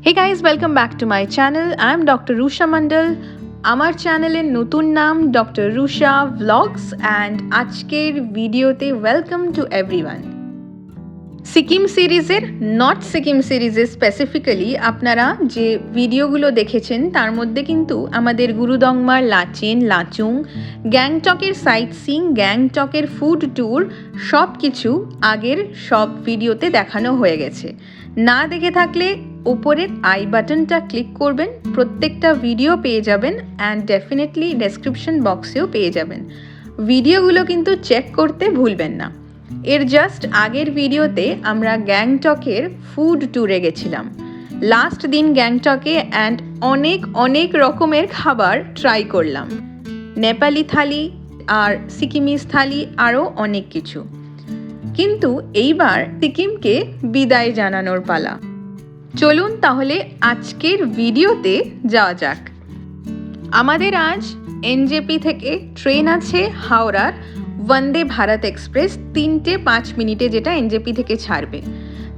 Hey guys, welcome back to my channel. I'm Dr. Rusha Mandal. আমার চ্যানেলের নতুন নাম ডক্টর রুষা ভ্লগস অ্যান্ড আজকের ভিডিওতে ওয়েলকাম টু এভরিওয়ান। সিকিম সিরিজের নর্থ সিকিম সিরিজে স্পেসিফিক্যালি আপনারা যে ভিডিওগুলো দেখেছেন তার মধ্যে কিন্তু আমাদের গুরুদংমার লাচেন, লাচুং, গ্যাংটকের সাইট সিইং, গ্যাংটকের ফুড ট্যুর সব কিছু আগের সব ভিডিওতে দেখানো হয়ে গেছে। না দেখে থাকলে উপরের আই বাটনটা ক্লিক করবেন, প্রত্যেকটা ভিডিও পেয়ে যাবেন অ্যান্ড ডেফিনেটলি ডেসক্রিপশন বক্সেও পেয়ে যাবেন। ভিডিওগুলো কিন্তু চেক করতে ভুলবেন না। এর জাস্ট আগের ভিডিওতে আমরা গ্যাংটকের ফুড ট্যুরে গেছিলাম। লাস্ট দিন গ্যাংটকে অ্যান্ড অনেক রকমের খাবার ট্রাই করলাম, নেপালি থালি আর সিকিমিজ থালি আরও অনেক কিছু। কিন্তু এইবার সিকিমকে বিদায় জানানোর পালা। চলুন তাহলে আজকের ভিডিওতে যাওয়া যাক। আমাদের আজ এনজেপি থেকে ট্রেন আছে হাওড়ার বন্দে ভারত এক্সপ্রেস 3:05 যেটা এনজেপি থেকে ছাড়বে।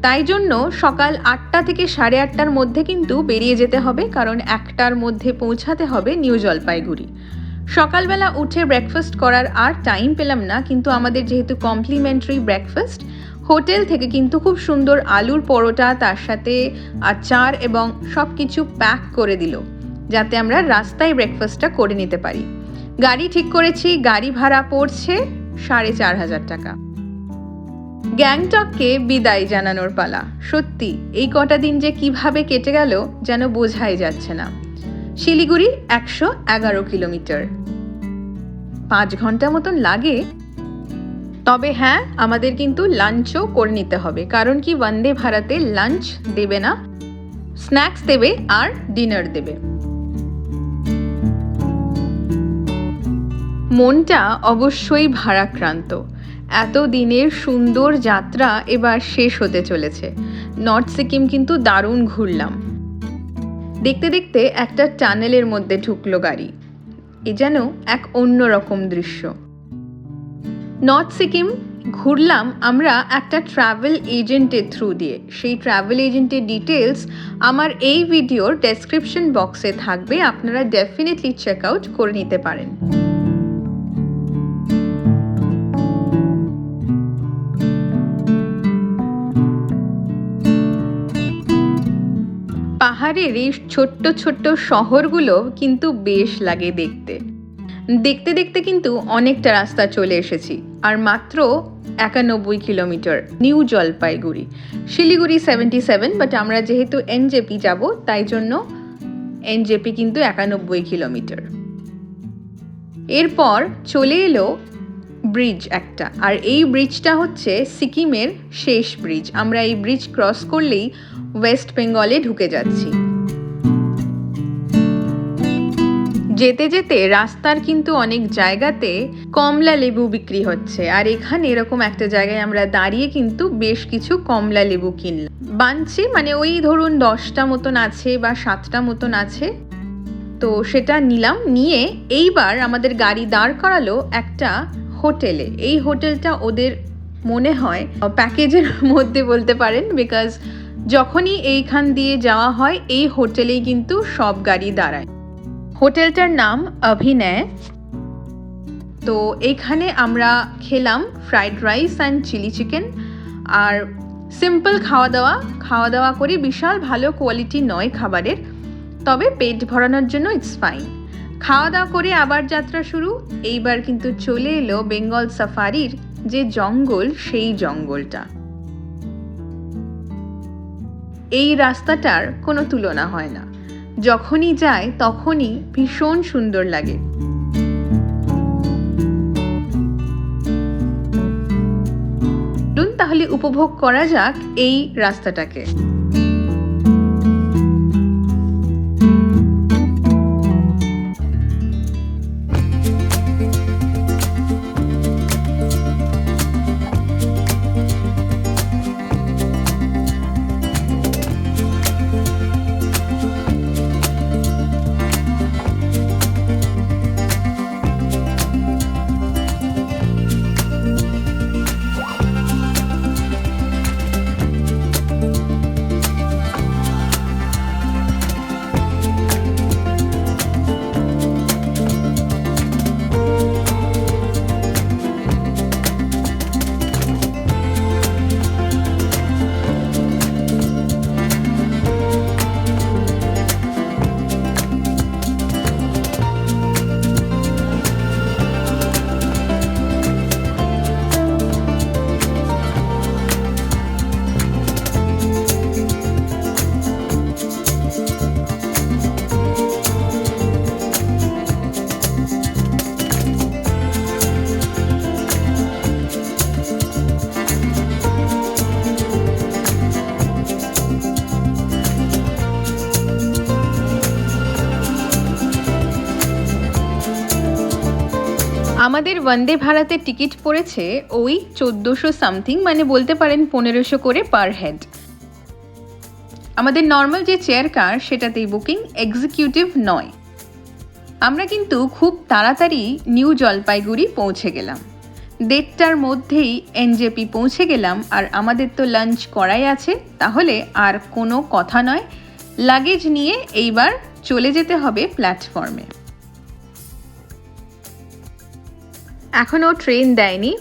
তাই জন্য সকাল 8টা থেকে 8:30টার মধ্যে কিন্তু বেরিয়ে যেতে হবে, কারণ 1টার মধ্যে পৌঁছাতে হবে নিউ জলপাইগুড়ি। সকালবেলা উঠে ব্রেকফাস্ট করার আর টাইম পেলাম না, কিন্তু আমাদের যেহেতু কমপ্লিমেন্টারি ব্রেকফাস্ট, হোটেল থেকে কিন্তু খুব সুন্দর আলুর পরোটা তার সাথে আচার এবং সব কিছু প্যাক করে দিল যাতে আমরা রাস্তায় ব্রেকফাস্টটা করে নিতে পারি। গাড়ি ঠিক করেছি, গাড়ি ভাড়া পড়ছে 4,500 টাকা। গ্যাংটককে বিদায় জানানোর পালা। সত্যি এই কটা দিন যে কিভাবে কেটে গেল যেন বোঝাই যাচ্ছে না। শিলিগুড়ি 111 কিলোমিটার, 5 ঘন্টা মতন লাগে। তবে হ্যাঁ, আমাদের কিন্তু লাঞ্চও করে নিতে হবে, কারণ কি বন্দে ভারতে লাঞ্চ দেবে না, স্ন্যাক্স দেবে আর ডিনার দেবে। মনটা অবশ্যই ভারাক্রান্ত। এত দিনের সুন্দর যাত্রা এবার শেষ হতে চলেছে। নর্থ সিকিম কিন্তু দারুণ ঘুরলাম। দেখতে দেখতে একটা টানেলের মধ্যে ঢুকলো গাড়ি। এ যেন এক অন্যরকম দৃশ্য। নর্থ সিকিম ঘুরলাম আমরা একটা ট্রাভেল এজেন্টের থ্রু দিয়ে। সেই ট্রাভেল এজেন্টের ডিটেলস আমার এই ভিডিওর ডেসক্রিপশন বক্সে থাকবে, আপনারা ডেফিনেটলি চেক আউট করে নিতে পারেন। পাহাড়ের এই ছোট্ট ছোট্ট শহরগুলো কিন্তু বেশ লাগে দেখতে। দেখতে দেখতে কিন্তু অনেকটা রাস্তা চলে এসেছি, আর মাত্র 91 kilometre new Jalpaiguri. Siliguri 77, but আমরা যেহেতু এনজেপি যাব তাই জন্য এনজেপি কিন্তু 91 কিলোমিটার। এরপর চলে এলো ব্রিজ একটা, আর এই ব্রিজটা হচ্ছে সিকিমের শেষ ব্রিজ। আমরা এই ব্রিজ ক্রস করলেই ওয়েস্ট বেঙ্গলে ঢুকে যাচ্ছি। যেতে যেতে রাস্তার কিন্তু অনেক জায়গাতে কমলা লেবু বিক্রি হচ্ছে, আর এখানে এরকম একটা জায়গায় আমরা দাঁড়িয়ে কিন্তু বেশ কিছু কমলা লেবু কিনলাম। বানছে মানে ওই ধরুন 10টা মতন আছে বা 7টা মতন আছে, তো সেটা নিলাম। নিয়ে এইবার আমাদের গাড়ি দাঁড় করালো একটা হোটেলে। এই হোটেলটা ওদের মনে হয় প্যাকেজের মধ্যে বলতে পারেন, বিকজ যখনই এইখান দিয়ে যাওয়া হয় এই হোটেলেই কিন্তু সব গাড়ি দাঁড়ায়। হোটেলটার নাম অভিনয়। তো এইখানে আমরা খেলাম fried rice and chilli chicken, আর সিম্পল খাওয়া দাওয়া করে। বিশাল ভালো কোয়ালিটি নয় খাবারের, তবে পেট ভরানোর জন্য ইটস ফাইন। খাওয়া দাওয়া করে আবার যাত্রা শুরু। এইবার কিন্তু চলে এলো বেঙ্গল সাফারির যে জঙ্গল, সেই জঙ্গলটা। এই রাস্তাটার কোনো তুলনা হয় না, যখনই যায় তখনই ভীষণ সুন্দর লাগে। তাহলে উপভোগ করা যাক এই রাস্তাটাকে। আমাদের বন্দে ভারতের টিকিট পড়েছে ওই 1400 সামথিং, মানে বলতে পারেন 1500 করে পার হেড। আমাদের নর্মাল যে চেয়ার কার সেটাতেই বুকিং, এক্সিকিউটিভ নয়। আমরা কিন্তু খুব তাড়াতাড়ি নিউ জলপাইগুড়ি পৌঁছে গেলাম। 1:30টার মধ্যেই এনজেপি পৌঁছে গেলাম, আর আমাদের তো লাঞ্চ করাই আছে, তাহলে আর কোনো কথা নয়, লাগেজ নিয়ে এইবার চলে যেতে হবে প্ল্যাটফর্মে। এখনও ট্রেন দেয়নি।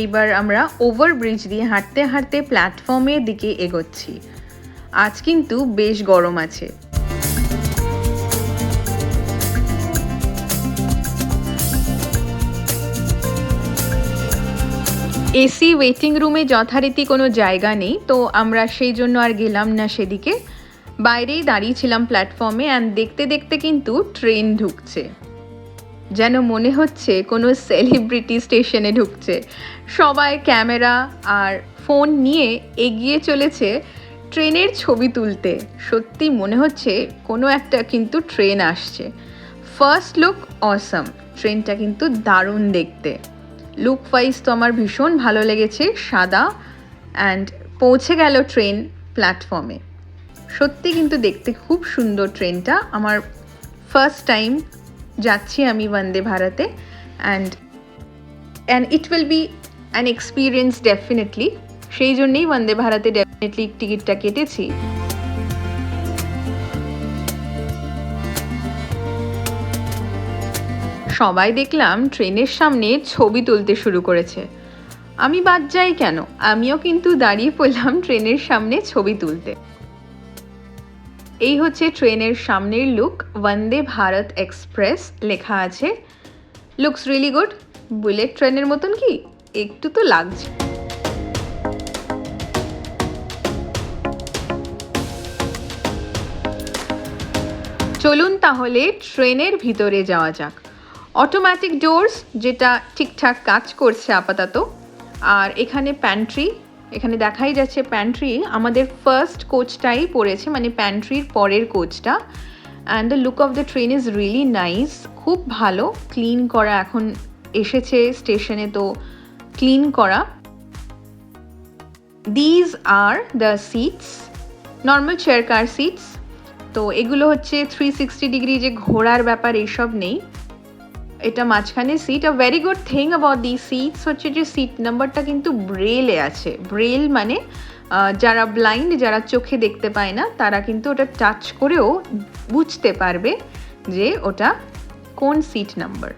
এইবার আমরা ওভারব্রিজ দিয়ে হাঁটতে হাঁটতে প্ল্যাটফর্মের দিকে এগোচ্ছি। আজ কিন্তু বেশ গরম আছে। এসি ওয়েটিং রুমে যথারীতি কোনো জায়গা নেই, তো আমরা সেই জন্য আর গেলাম না সেদিকে। বাইরেই দাঁড়িয়েছিলাম প্ল্যাটফর্মে, অ্যান্ড দেখতে দেখতে কিন্তু ট্রেন ঢুকছে। যেন মনে হচ্ছে কোনো সেলিব্রিটি স্টেশনে ঢুকছে। সবাই ক্যামেরা আর ফোন নিয়ে এগিয়ে চলেছে ট্রেনের ছবি তুলতে। সত্যি মনে হচ্ছে কোনো একটা কিন্তু ট্রেন আসছে। ফার্স্ট লুক অসাম, ট্রেনটা কিন্তু দারুণ দেখতে। লুক ওয়াইজ তো আমার ভীষণ ভালো লেগেছে, সাদা, অ্যান্ড পৌঁছে গেল ট্রেন প্ল্যাটফর্মে। সত্যি কিন্তু দেখতে খুব সুন্দর ট্রেনটা। আমার ফার্স্ট টাইম যাচ্ছি আমি বন্দে ভারতে, and it will be an experience definitely. সেই জন্যেই বন্দে ভারতে ডেফিনেটলি টিকিটটা কেটেছি। সবাই দেখলাম ট্রেনের সামনে ছবি তুলতে শুরু করেছে। আমি বাদ যাই কেন, আমিও কিন্তু দাঁড়িয়ে পড়লাম ট্রেনের সামনে ছবি তুলতে। এই হচ্ছে ট্রেনের সামনের লুক। বন্দে ভারত এক্সপ্রেস লেখা আছে। Looks really good. বুলেট ট্রেনের মতন কি? একটু তো লাগছে। চলুন তাহলে ট্রেনের ভিতরে যাওয়া যাক। অটোমেটিক ডোরস, যেটা ঠিকঠাক কাজ করছে আপাতত। আর এখানে প্যান্ট্রি, এখানে দেখাই যাচ্ছে প্যান্ট্রি। আমাদের ফার্স্ট কোচটাই পড়েছে, মানে প্যান্ট্রির পরের কোচটা। And the look of the train is really nice. খুব ভালো ক্লিন করা, এখন এসেছে স্টেশনে তো ক্লিন করা। These are the seats, normal chair car seats. তো এগুলো হচ্ছে 360 ডিগ্রি যে ঘোরার ব্যাপার, এইসব নেই। এটা মাঝখানে seat. A very good thing about the seats হচ্ছে যে সিট নাম্বারটা কিন্তু ব্রেলে আছে। ব্রেল মানে যারা ব্লাইন্ড, যারা চোখে দেখতে পায় না, তারা কিন্তু ওটা টাচ করেও বুঝতে পারবে যে ওটা কোন সিট নাম্বার।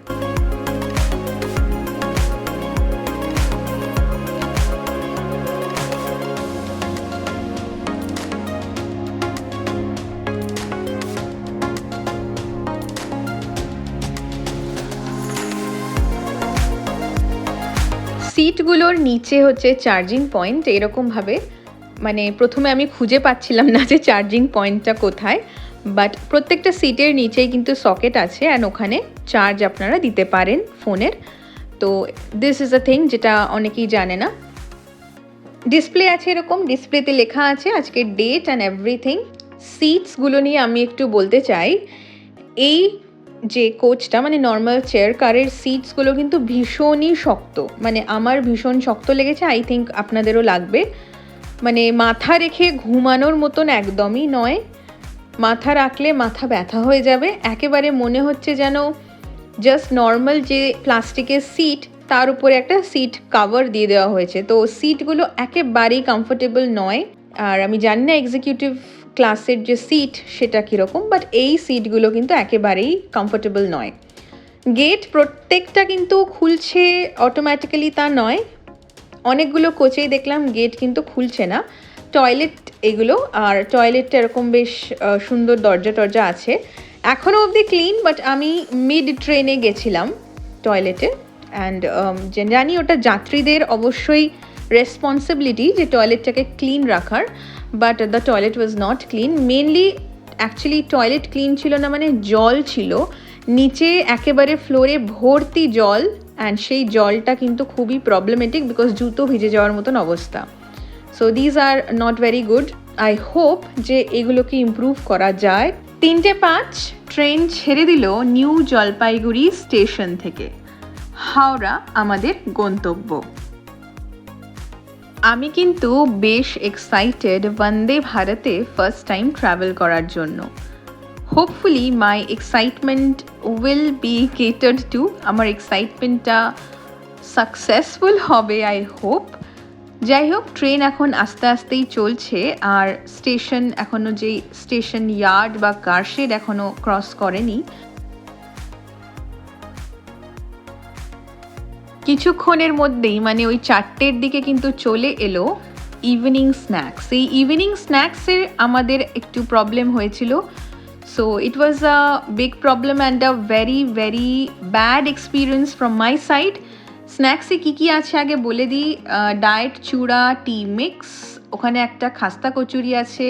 সিটগুলোর নিচে হচ্ছে চার্জিং পয়েন্ট, এরকমভাবে। মানে প্রথমে আমি খুঁজে পাচ্ছিলাম না যে চার্জিং পয়েন্টটা কোথায়, বাট প্রত্যেকটা সিটের নিচেই কিন্তু সকেট আছে, অ্যান্ড ওখানে চার্জ আপনারা দিতে পারেন ফোনের। তো দিস ইজ আ থিং যেটা অনেকেই জানে না। ডিসপ্লে আছে, এরকম ডিসপ্লেতে লেখা আছে আজকের ডেট অ্যান্ড এভরিথিং। সিটসগুলো নিয়ে আমি একটু বলতে চাই। এই যে কোচটা, মানে নর্মাল চেয়ার কারের সিটসগুলো কিন্তু ভীষণই শক্ত, মানে আমার ভীষণ শক্ত লেগেছে। আই থিঙ্ক আপনাদেরও লাগবে। মানে মাথা রেখে ঘুমানোর মতন একদমই নয়। মাথা রাখলে মাথা ব্যথা হয়ে যাবে। একেবারে মনে হচ্ছে যেন জাস্ট নর্মাল যে প্লাস্টিকের সিট, তার উপরে একটা সিট কাভার দিয়ে দেওয়া হয়েছে। তো সিটগুলো একেবারেই কমফোর্টেবল নয়। আর আমি জানি না এক্সিকিউটিভ ক্লাসের যে সিট সেটা কীরকম, বাট এই সিটগুলো কিন্তু একেবারেই কমফোর্টেবল নয়। গেট প্রত্যেকটা কিন্তু খুলছে অটোমেটিক্যালি তা নয়। অনেকগুলো কোচেই দেখলাম গেট কিন্তু খুলছে না। টয়লেট এগুলো, আর টয়লেটটা এরকম বেশ সুন্দর দরজা টরজা আছে। এখনও অবধি ক্লিন, বাট আমি মিড ট্রেনে গেছিলাম টয়লেটে, অ্যান্ড জানি ওটা যাত্রীদের অবশ্যই রেসপন্সিবিলিটি যে টয়লেটটাকে ক্লিন রাখার, but the toilet was not clean. Mainly actually toilet clean ছিল না, মানে জল ছিল নিচে একেবারে ফ্লোরে ভর্তি জল, অ্যান্ড সেই জলটা কিন্তু খুবই প্রবলেমেটিক, বিকজ জুতো ভিজে যাওয়ার মতন অবস্থা। So these are not very good. I hope যে এগুলোকে ইমপ্রুভ করা যায়। 3:05 ট্রেন ছেড়ে দিল নিউ জলপাইগুড়ি স্টেশন থেকে। হাওড়া আমাদের গন্তব্য। আমি কিন্তু বেশ এক্সাইটেড বন্দে ভারতে ফার্স্ট টাইম ট্রাভেল করার জন্য। Hopefully my excitement will be catered to, আমার এক্সাইটমেন্টটা সাকসেসফুল হবে আই হোপ। যাই হোক, ট্রেন এখন আস্তে আস্তেই চলছে, আর স্টেশন এখনও যে স্টেশন ইয়ার্ড বা কারশেড এখনও ক্রস করেনি। কিছুক্ষণের মধ্যেই মানে ওই 4টের দিকে কিন্তু চলে এলো ইভিনিং স্ন্যাক্স। এই ইভিনিং স্ন্যাক্সের আমাদের একটু প্রবলেম হয়েছিল। So it was a big problem and a very very bad experience from my side. স্ন্যাক্সে কী কী আছে আগে বলে দিই। ডায়েট চূড়া টি মিক্স, ওখানে একটা খাস্তা কচুরি আছে,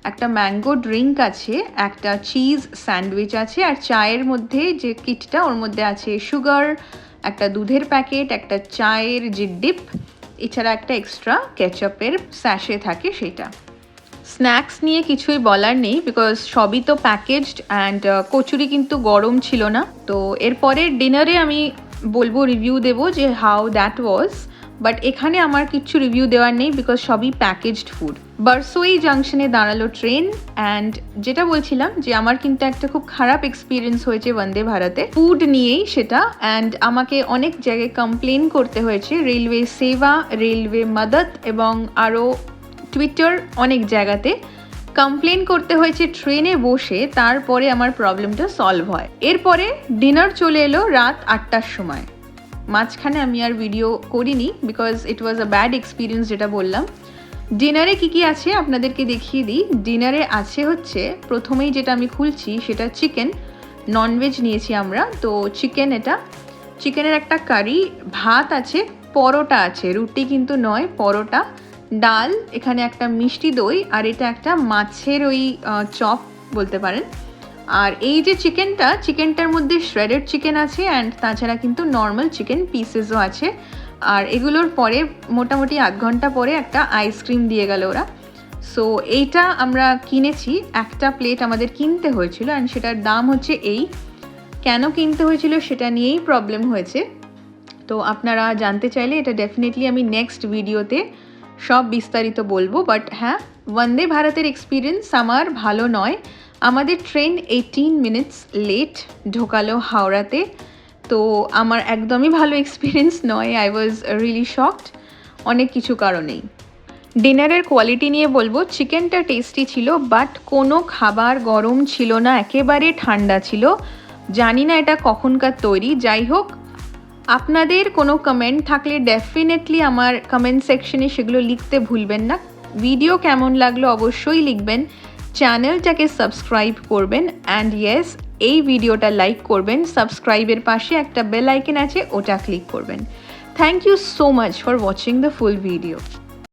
একটা ম্যাঙ্গো ড্রিঙ্ক আছে, একটা চিজ স্যান্ডউইচ আছে, আর চায়ের মধ্যে যে কিটটা ওর মধ্যে আছে সুগার, একটা দুধের প্যাকেট, একটা চায়ের যে ডিপ, এছাড়া একটা এক্সট্রা কেচাপের স্যাশে থাকে সেটা। স্ন্যাক্স নিয়ে কিছুই বলার নেই বিকজ সবই তো প্যাকেজড, অ্যান্ড কচুরি কিন্তু গরম ছিল না। তো এরপরে ডিনারে আমি বলবো, রিভিউ দেবো যে হাউ দ্যাট ওয়াজ, বাট এখানে আমার কিচ্ছু রিভিউ দেওয়ার নেই বিকজ সবই প্যাকেজড ফুড। বারসোই জাংশনে দাঁড়ালো ট্রেন, অ্যান্ড যেটা বলছিলাম যে আমার কিন্তু একটা খুব খারাপ এক্সপিরিয়েন্স হয়েছে বন্দে ভারতে ফুড নিয়েই সেটা, অ্যান্ড আমাকে অনেক জায়গায় কমপ্লেন করতে হয়েছে, রেলওয়ে সেবা, রেলওয়ে মদত এবং আরও টুইটার অনেক জায়গাতে কমপ্লেন করতে হয়েছে ট্রেনে বসে, তারপরে আমার প্রবলেমটা সলভ হয়। এরপরে ডিনার চলে এলো রাত 8টার সময়। মাঝখানে আমি আর ভিডিও করিনি because it was a bad experience, যেটা বললাম। ডিনারে কী কী আছে আপনাদেরকে দেখিয়ে দিই। ডিনারে আছে হচ্ছে, প্রথমেই যেটা আমি খুলছি সেটা চিকেন, ননভেজ নিয়েছি আমরা। তো চিকেন, এটা চিকেনের একটা কারি, ভাত আছে, পরোটা আছে, রুটি কিন্তু নয়, পরোটা, ডাল, এখানে একটা মিষ্টি দই, আর এটা একটা মাছের ওই চপ বলতে পারেন। আর এই যে চিকেনটার মধ্যে শ্রেডেড চিকেন আছে, অ্যান্ড তাছাড়া কিন্তু নর্মাল চিকেন পিসেসও আছে। আর এগুলোর পরে মোটামুটি আধ ঘন্টা পরে একটা আইসক্রিম দিয়ে গেল ওরা। সো এইটা আমরা কিনেছি, একটা প্লেট আমাদের কিনতে হয়েছিল, অ্যান্ড সেটার দাম হচ্ছে এই। কেন কিনতে হয়েছিল সেটা নিয়েই প্রবলেম হয়েছে। তো আপনারা জানতে চাইলে এটা ডেফিনেটলি আমি নেক্সট ভিডিওতে সব বিস্তারিত বলবো। বাট হ্যাঁ, বন্দে ভারতের এক্সপিরিয়েন্স আমার ভালো নয়। আমাদের ট্রেন 18 মিনিটস লেট ঢোকালো হাওড়াতে। তো আমার একদমই ভালো এক্সপিরিয়েন্স নয়। আই ওয়াজ রিয়েলি শকড অনেক কিছু কারণেই। ডিনারের কোয়ালিটি নিয়ে বলবো, চিকেনটা টেস্টি ছিল, বাট কোনো খাবার গরম ছিল না, একেবারে ঠান্ডা ছিল। জানি না এটা কখনকার তৈরি। যাই হোক, আপনাদের কোনো কমেন্ট থাকলে ডেফিনেটলি আমার কমেন্ট সেকশনে সেগুলো লিখতে ভুলবেন না। ভিডিও কেমন লাগলো অবশ্যই লিখবেন, চ্যানেলটাকে সাবস্ক্রাইব করবেন, অ্যান্ড ইয়েস, এই ভিডিওটা লাইক করবেন। সাবস্ক্রাইবের পাশে একটা বেল আইকন আছে, ওটা ক্লিক করবেন। Thank you so much for watching the full video.